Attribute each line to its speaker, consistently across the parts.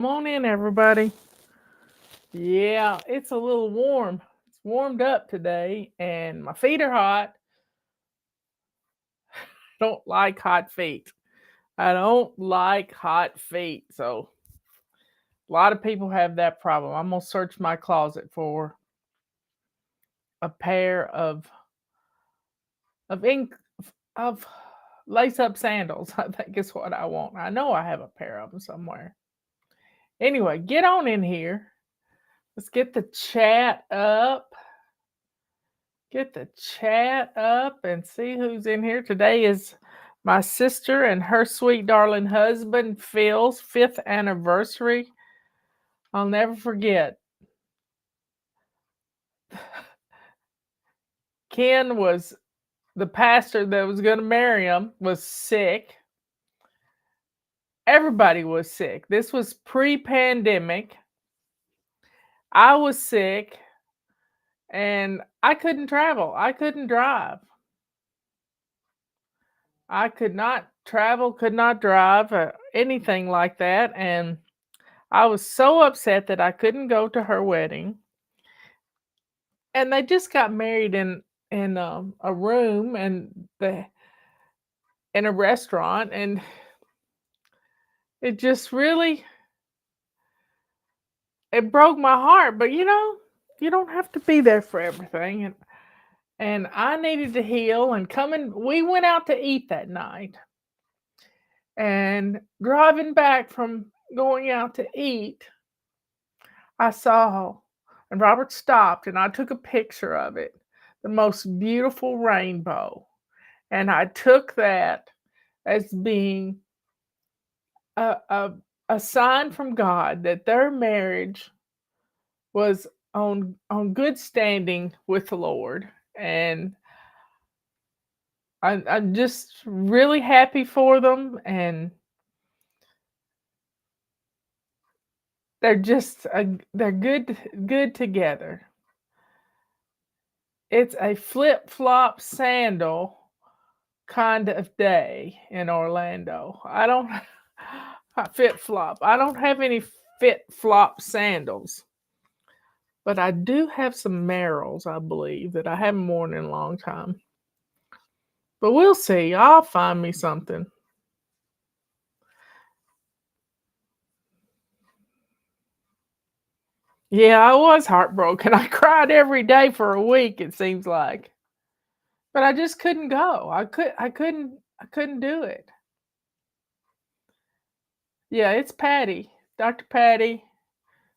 Speaker 1: Come on in, everybody. Yeah, it's a little warm. It's warmed up today, and my feet are hot. Don't like hot feet. I don't like hot feet. So a lot of people have that problem. I'm gonna search my closet for a pair of ink of lace up sandals. I think is what I want. I know I have a pair of them somewhere. Anyway, get on in here. Let's get the chat up. Get the chat up and see who's in here. Today is my sister and her sweet darling husband Phil's 5th anniversary. I'll never forget. Ken was the pastor that was going to marry him was sick. Everybody was sick. This was pre-pandemic. I was sick and I couldn't travel. I couldn't drive. I could not travel, could not drive, anything like that. And I was so upset that I couldn't go to her wedding. And they just got married in a room and the in a restaurant, and it just really it broke my heart. But you don't have to be there for everything. And I needed to heal and coming. We went out to eat that night, and driving back from going out to eat, I saw, and Robert stopped, and I took a picture of it, the most beautiful rainbow. And I took that as being a, a, a sign from God that their marriage was on good standing with the Lord. And I'm just really happy for them. And they're good together. It's a flip-flop sandal kind of day in Orlando. I don't fit flop. I don't have any fit flop sandals, but I do have some Merrells, I believe, that I haven't worn in a long time. But we'll see. I'll find me something. Yeah, I was heartbroken. I cried every day for a week, it seems like. But I just couldn't go. I couldn't do it. Yeah, it's Patty. Dr. Patty.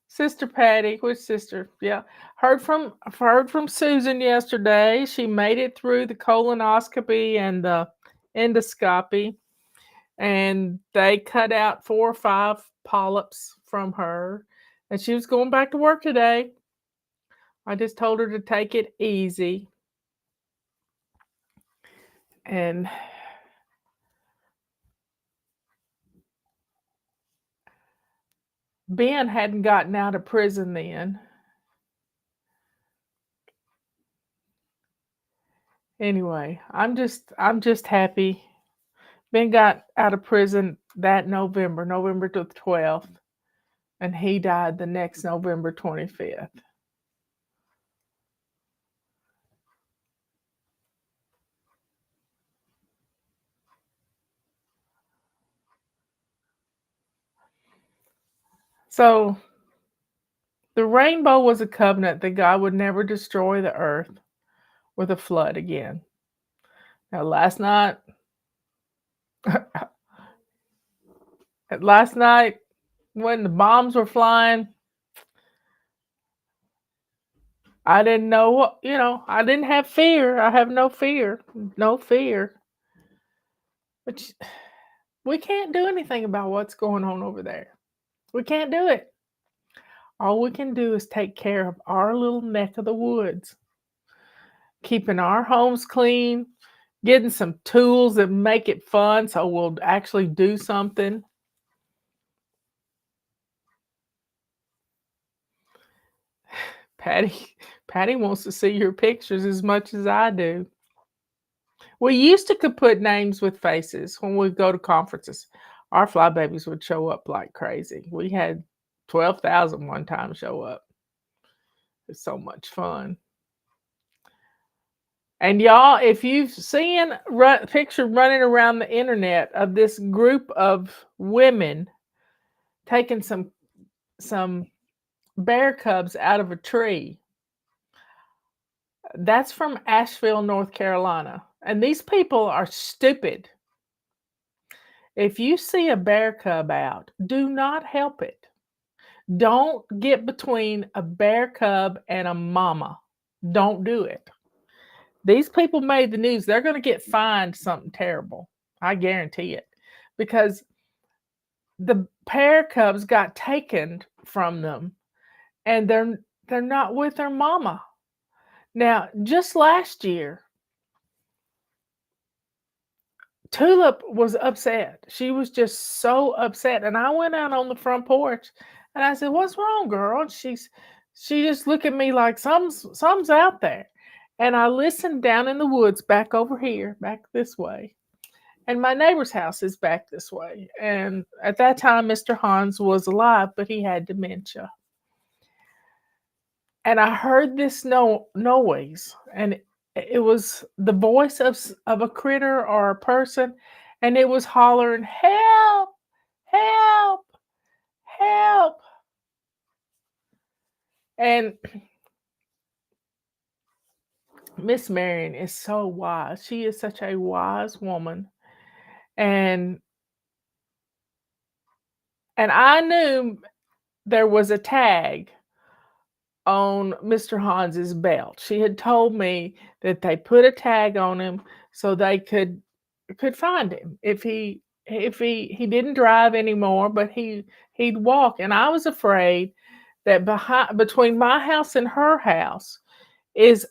Speaker 1: Sister Patty. Which sister? Yeah. Heard from Susan yesterday. She made it through the colonoscopy and the endoscopy. And they cut out 4 or 5 polyps from her. And she was going back to work today. I just told her to take it easy. And Ben hadn't gotten out of prison then. Anyway, I'm just happy. Ben got out of prison that November, November the 12th, and he died the next November 25th. So the rainbow was a covenant that God would never destroy the earth with a flood again. Now last night when the bombs were flying, I didn't know I didn't have fear. I have no fear. No fear. But we can't do anything about what's going on over there. We can't do it. All we can do is take care of our little neck of the woods, keeping our homes clean, getting some tools that make it fun so we'll actually do something. Patty Patty wants to see your pictures as much as I do. We used to could put names with faces when we go to conferences. Our fly babies would show up like crazy. We had 12,000 one time show up. It's so much fun. And y'all, if you've seen picture running around the internet of this group of women taking some bear cubs out of a tree, that's from Asheville, North Carolina. And these people are stupid. If you see a bear cub out, do not help it. Don't get between a bear cub and a mama. Don't do it. These people made the news. They're going to get fined something terrible. I guarantee it. Because the bear cubs got taken from them and they're not with their mama. Now, just last year, Tulip was upset. She was just so upset. And I went out on the front porch and I said, "What's wrong, girl?" And she just looked at me like something's out there. And I listened down in the woods back over here, back this way. And my neighbor's house is back this way. And at that time, Mr. Hans was alive, but he had dementia. And I heard this noise, and it was the voice of a critter or a person, and it was hollering, "Help! Help! Help!" And Miss Marion is so wise. She is such a wise woman, and I knew there was a tag on Mr. Hans's belt. She had told me that they put a tag on him so they could find him if he didn't drive anymore, but he'd walk. And I was afraid that between my house and her house is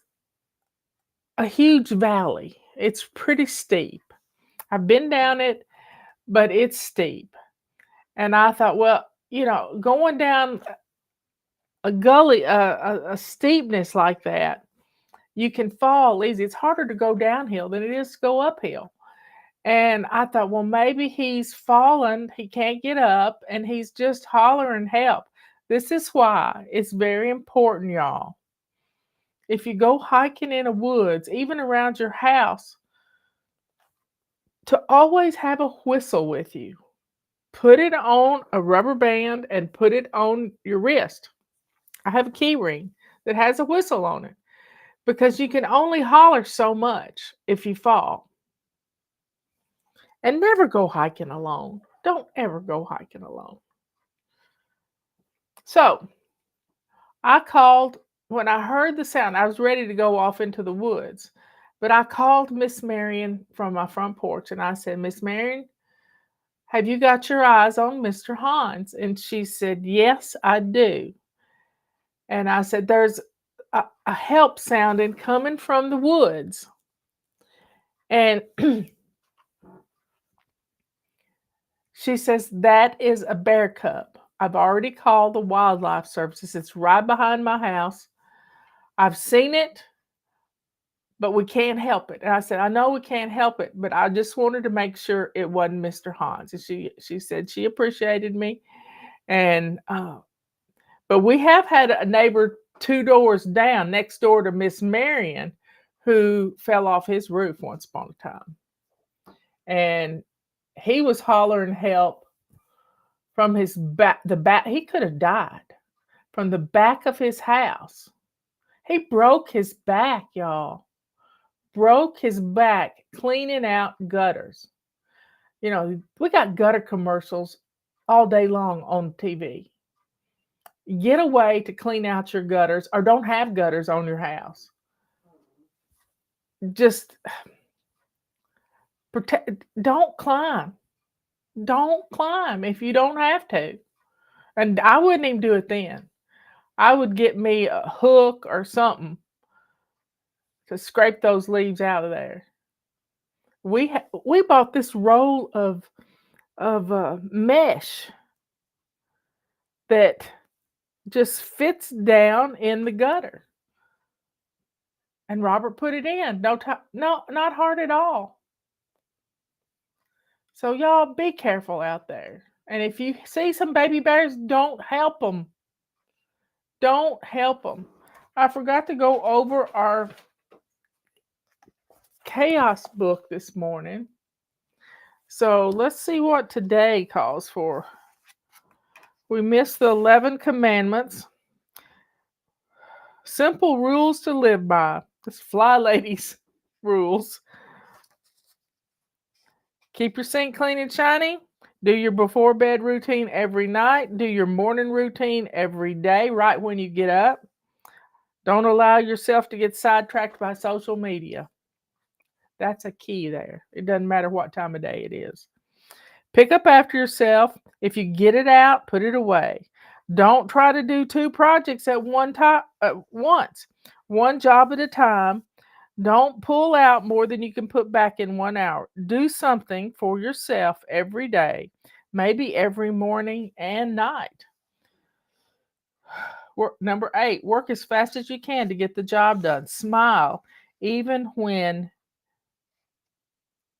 Speaker 1: a huge valley. It's pretty steep. I've been down it, but it's steep. And I thought, well, going down a gully, a steepness like that, you can fall easy. It's harder to go downhill than it is to go uphill. And I thought, well, maybe he's fallen, he can't get up, and he's just hollering help. This is why it's very important, y'all. If you go hiking in the woods, even around your house, to always have a whistle with you. Put it on a rubber band and put it on your wrist. I have a key ring that has a whistle on it because you can only holler so much if you fall. And never go hiking alone. Don't ever go hiking alone. So I called when I heard the sound. I was ready to go off into the woods, but I called Miss Marion from my front porch and I said, "Miss Marion, have you got your eyes on Mr. Hans?" And she said, "Yes, I do." And I said, "There's a help sounding coming from the woods." And she says, "That is a bear cub. I've already called the wildlife services. It's right behind my house. I've seen it, but we can't help it." And I said, "I know we can't help it, but I just wanted to make sure it wasn't Mr. Hans." And she said she appreciated me. And but we have had a neighbor 2 doors down, next door to Miss Marion, who fell off his roof once upon a time. And he was hollering help from his back. He could have died from the back of his house. He broke his back, y'all. Broke his back cleaning out gutters. We got gutter commercials all day long on TV. Get a way to clean out your gutters or don't have gutters on your house. Just don't climb. Don't climb if you don't have to. And I wouldn't even do it then. I would get me a hook or something to scrape those leaves out of there. We bought this roll of mesh that just fits down in the gutter. And Robert put it in. No, not hard at all. So y'all be careful out there. And if you see some baby bears, don't help them. Don't help them. I forgot to go over our chaos book this morning. So let's see what today calls for. We missed the 11 commandments. Simple rules to live by. This Fly Lady's rules. Keep your sink clean and shiny. Do your before bed routine every night. Do your morning routine every day, right when you get up. Don't allow yourself to get sidetracked by social media. That's a key there. It doesn't matter what time of day it is. Pick up after yourself. If you get it out, put it away. Don't try to do two projects at once. One job at a time. Don't pull out more than you can put back in 1 hour. Do something for yourself every day, maybe every morning and night. Number 8, work as fast as you can to get the job done. Smile, even when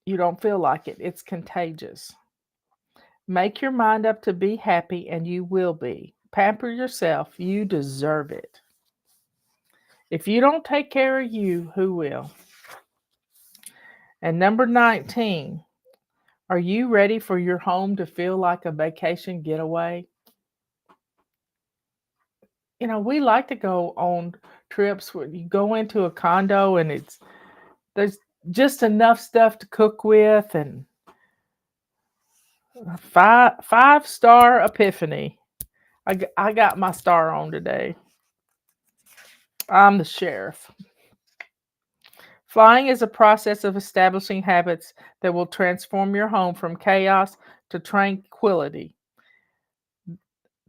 Speaker 1: you don't feel like it. It's contagious. Make your mind up to be happy, and you will be. Pamper yourself. You deserve it. If you don't take care of you, who will? And number 19, are you ready for your home to feel like a vacation getaway? You know, we like to go on trips where you go into a condo and there's just enough stuff to cook with, and five-star epiphany. I got my star on today. I'm the sheriff. Flying is a process of establishing habits that will transform your home from chaos to tranquility,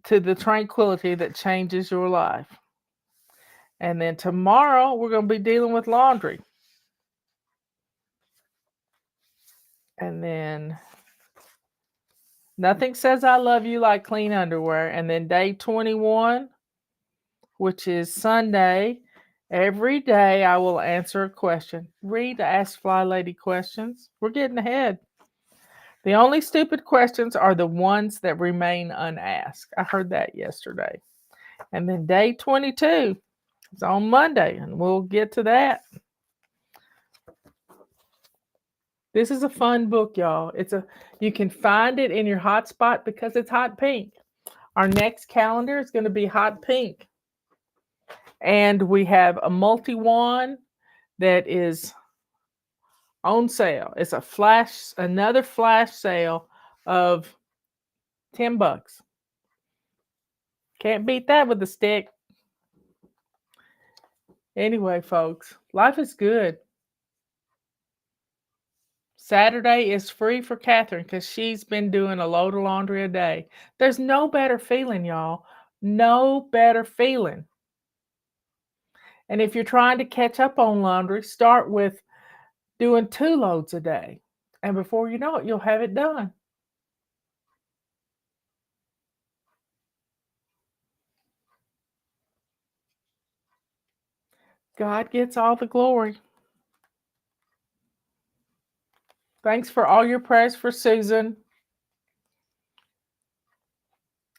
Speaker 1: to the tranquility that changes your life. And then tomorrow, we're going to be dealing with laundry. And then nothing says I love you like clean underwear. And then day 21, which is Sunday, every day I will answer a question. Read the Ask Fly Lady questions. We're getting ahead. The only stupid questions are the ones that remain unasked. I heard that yesterday. And then day 22 is on Monday, and we'll get to that. This is a fun book, y'all. You can find it in your hotspot because it's hot pink. Our next calendar is going to be hot pink. And we have a multi-wand that is on sale. It's another flash sale of $10. Can't beat that with a stick. Anyway, folks, life is good. Saturday is free for Catherine because she's been doing a load of laundry a day. There's no better feeling, y'all. No better feeling. And if you're trying to catch up on laundry, start with doing 2 loads a day. And before you know it, you'll have it done. God gets all the glory. Thanks for all your prayers for Susan.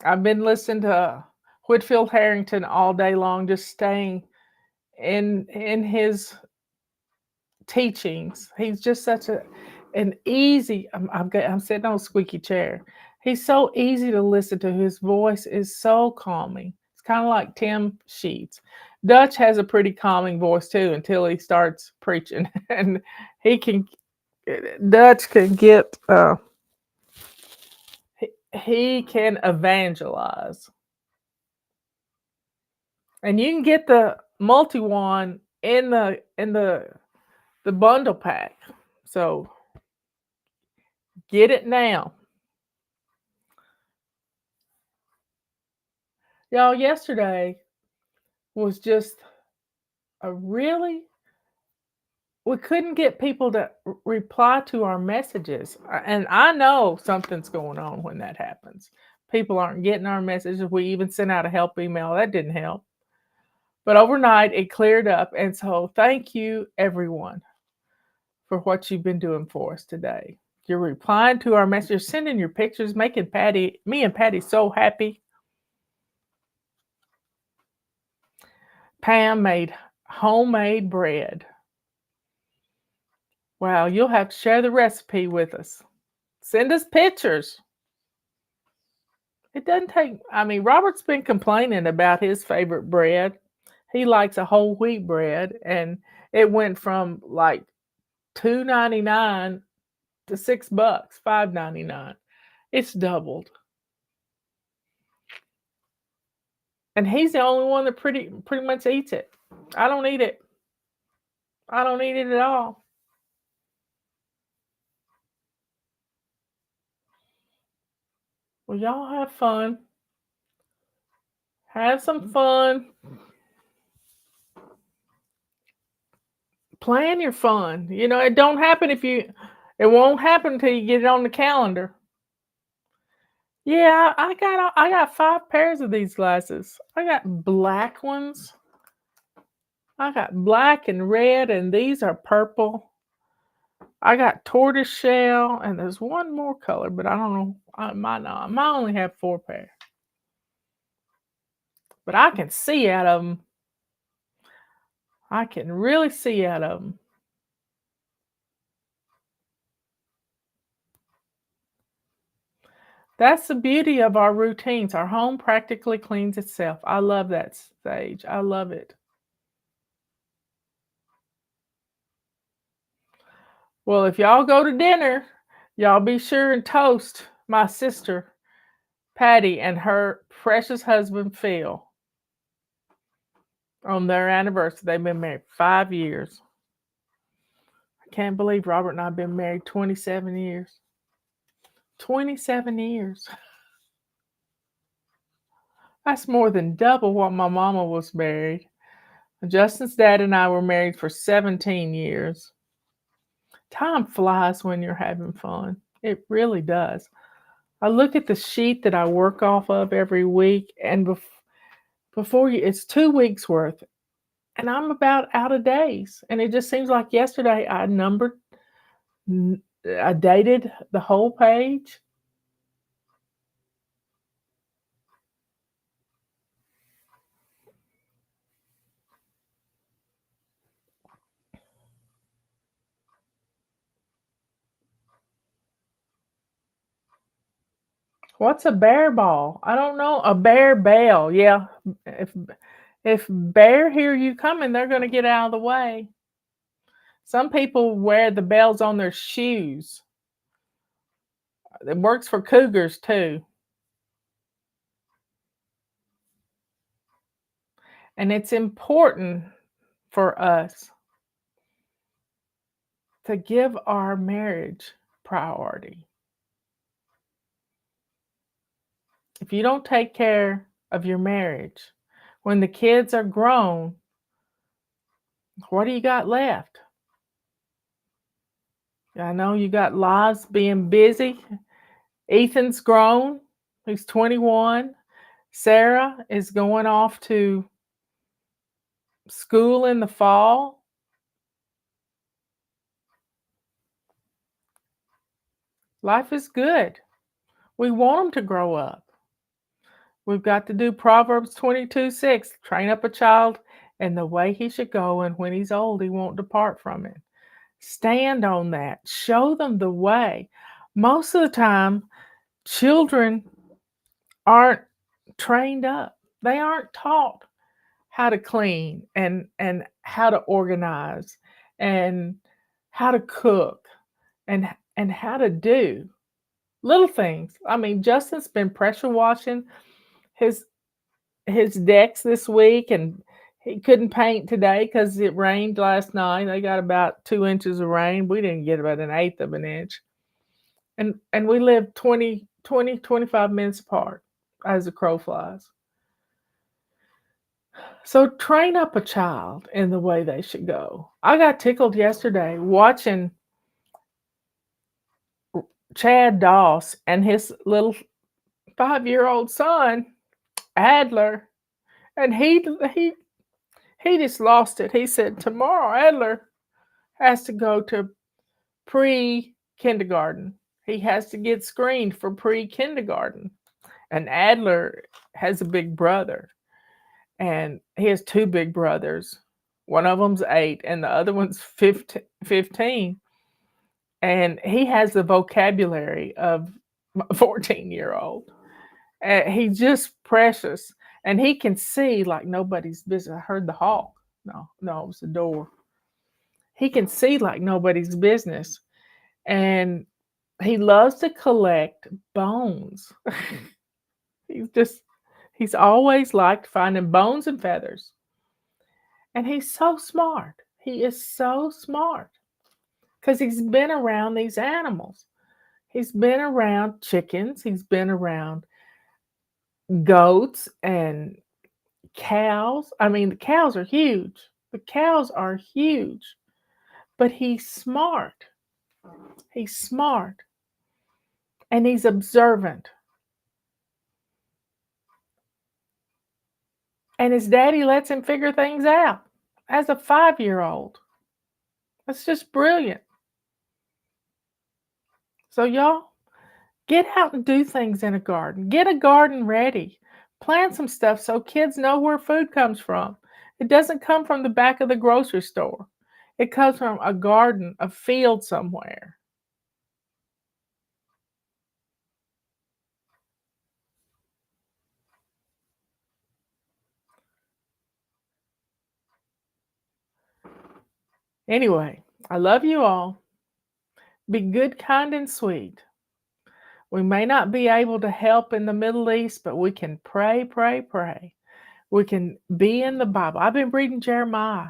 Speaker 1: I've been listening to Whitfield Harrington all day long, just staying in his teachings. He's just such an easy. I'm sitting on a squeaky chair. He's so easy to listen to. His voice is so calming. It's kind of like Tim Sheets. Dutch has a pretty calming voice too until he starts preaching, and Dutch can get he can evangelize, and you can get the multi-wand in the bundle pack. So get it now. Y'all, yesterday was just we couldn't get people to reply to our messages. And I know something's going on when that happens. People aren't getting our messages. We even sent out a help email. That didn't help. But overnight, it cleared up. And so thank you, everyone, for what you've been doing for us today. You're replying to our message, you're sending your pictures, making me and Patty so happy. Pam made homemade bread. Wow, you'll have to share the recipe with us. Send us pictures. It doesn't take, I mean, Robert's been complaining about his favorite bread. He likes a whole wheat bread, and it went from like $2.99 to $6, $5.99. It's doubled. And he's the only one that pretty much eats it. I don't eat it. I don't eat it at all. Well, y'all have fun. Have some fun. Plan your fun. You know, it don't happen it won't happen until you get it on the calendar. Yeah, I got 5 pairs of these glasses. I got black ones. I got black and red, and these are purple. I got tortoise shell, and there's one more color, but I don't know. I might not. I might only have 4 pairs. But I can see out of them. I can really see out of them. That's the beauty of our routines. Our home practically cleans itself. I love that stage. I love it. Well, if y'all go to dinner, y'all be sure and toast my sister, Patty, and her precious husband, Phil, on their anniversary. They've been married 5 years. I can't believe Robert and I have been married 27 years. 27 years. That's more than double what my mama was married. Justin's dad and I were married for 17 years. Time flies when you're having fun. It really does. I look at the sheet that I work off of every week, and before you, it's 2 weeks worth, and I'm about out of days. And it just seems like yesterday I dated the whole page. What's a bear ball? I don't know. A bear bell. Yeah. If bear hear you coming, they're going to get out of the way. Some people wear the bells on their shoes. It works for cougars too. And it's important for us to give our marriage priority. If you don't take care of your marriage, when the kids are grown, what do you got left? I know you got lives being busy. Ethan's grown, he's 21. Sarah is going off to school in the fall. Life is good. We want them to grow up. We've got to do Proverbs 22:6. Train up a child in the way he should go, and when he's old, he won't depart from it. Stand on that. Show them the way. Most of the time, children aren't trained up. They aren't taught how to clean and how to organize and how to cook and how to do little things. I mean, Justin's been pressure washing his his decks this week, and he couldn't paint today because it rained last night. They got about 2 inches of rain. We didn't get about an eighth of an inch. And we live 25 minutes apart as the crow flies. So train up a child in the way they should go. I got tickled yesterday watching Chad Doss and his little 5-year-old son, Adler, and he just lost it. He said tomorrow Adler has to go to pre kindergarten. He has to get screened for pre-kindergarten. And Adler has a big brother, and he has two big brothers. One of them's 8 and the other one's 15. And he has the vocabulary of a 14-year-old. He's just precious. And he can see like nobody's business. I heard the hawk. No, it was the door. He can see like nobody's business. And he loves to collect bones. he's just he's always liked finding bones and feathers. And he's so smart. He is so smart because he's been around these animals. He's been around chickens, he's been around goats and cows. I mean, the cows are huge. The cows are huge. But he's smart. He's smart. And he's observant. And his daddy lets him figure things out as a 5-year-old. That's just brilliant. So, y'all, get out and do things in a garden. Get a garden ready. Plant some stuff so kids know where food comes from. It doesn't come from the back of the grocery store. It comes from a garden, a field somewhere. Anyway, I love you all. Be good, kind, and sweet. We may not be able to help in the Middle East, but we can pray, pray, pray. We can be in the Bible. I've been reading Jeremiah,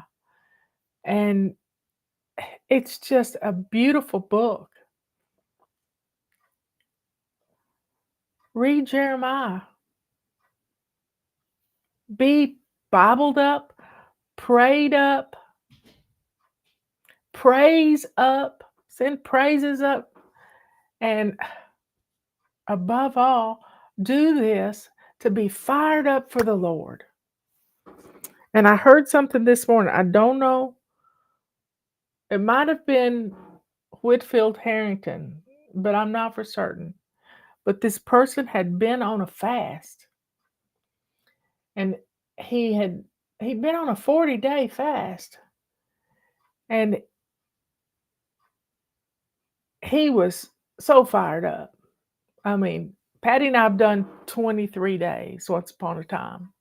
Speaker 1: and it's just a beautiful book. Read Jeremiah. Be Bibled up, prayed up, praise up, send praises up, and above all, do this to be fired up for the Lord. And I heard something this morning. I don't know. It might have been Whitfield Harrington, but I'm not for certain. But this person had been on a fast, and he'd been on a 40-day fast, and he was so fired up. I mean, Patty and I have done 23 days once upon a time.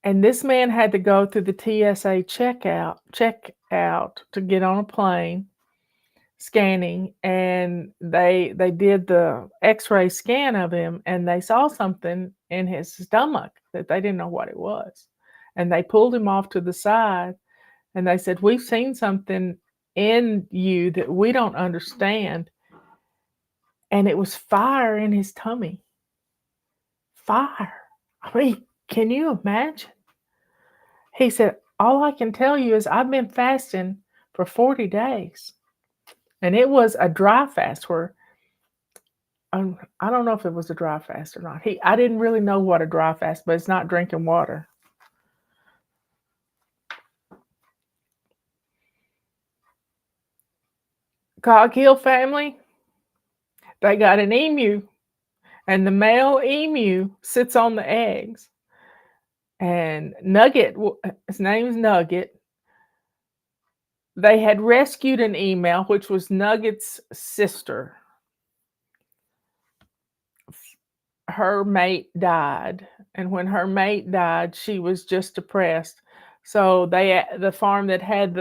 Speaker 1: And this man had to go through the TSA checkout to get on a plane, scanning, and they did the x-ray scan of him, and they saw something in his stomach that they didn't know what it was. And they pulled him off to the side, and they said, "We've seen something in you that we don't understand." And it was fire in his tummy. Fire. I mean, can you imagine? He said, "All I can tell you is I've been fasting for 40 days. And it was a dry fast where I don't know if it was a dry fast or not. I didn't really know what a dry fast, but it's not drinking water. Coghill family, they got an emu, and the male emu sits on the eggs. And Nugget, his name's Nugget. They had rescued an email, which was Nugget's sister. Her mate died, and when her mate died, she was just depressed. So the farm that had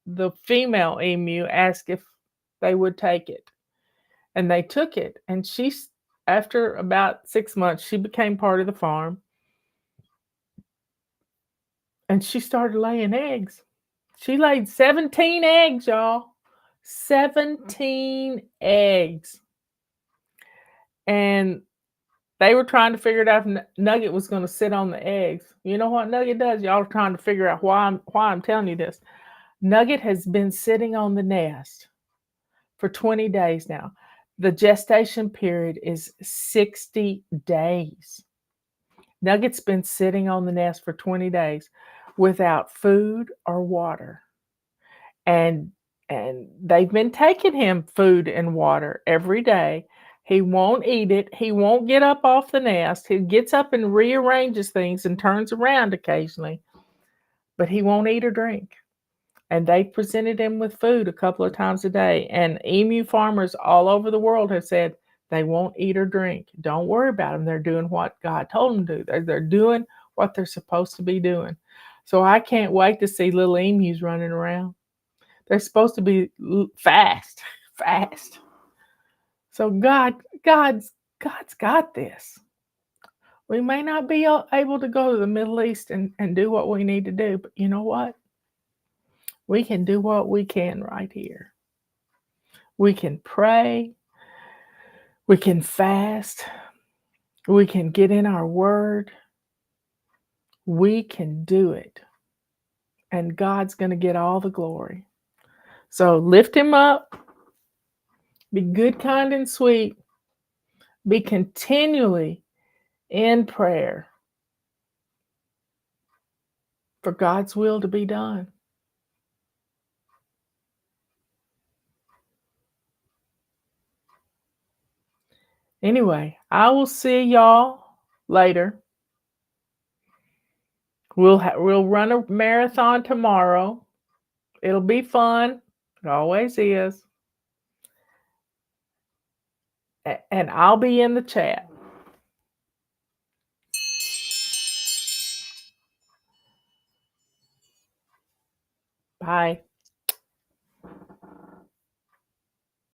Speaker 1: the female emu asked if they would take it, and they took it. And after about 6 months, she became part of the farm, and she started laying eggs. She laid 17 eggs, y'all. 17 eggs. And they were trying to figure it out if Nugget was going to sit on the eggs. You know what Nugget does? Y'all are trying to figure out why I'm telling you this. Nugget has been sitting on the nest for 20 days now. The gestation period is 60 days. Nugget's been sitting on the nest for 20 days without food or water. And And they've been taking him food and water every day. He won't eat it. He won't get up off the nest. He gets up and rearranges things and turns around occasionally, but he won't eat or drink. And they presented him with food a couple of times a day. And emu farmers all over the world have said they won't eat or drink. Don't worry about them. They're doing what God told them to do. They're doing what they're supposed to be doing. So I can't wait to see little emus running around. They're supposed to be fast, fast. So God's got this. We may not be able to go to the Middle East and do what we need to do, but you know what? We can do what we can right here. We can pray. We can fast. We can get in our word. We can do it. And God's going to get all the glory. So lift him up. Be good, kind, and sweet. Be continually in prayer for God's will to be done. Anyway, I will see y'all later. We'll run a marathon tomorrow. It'll be fun. It always is. And I'll be in the chat. Bye.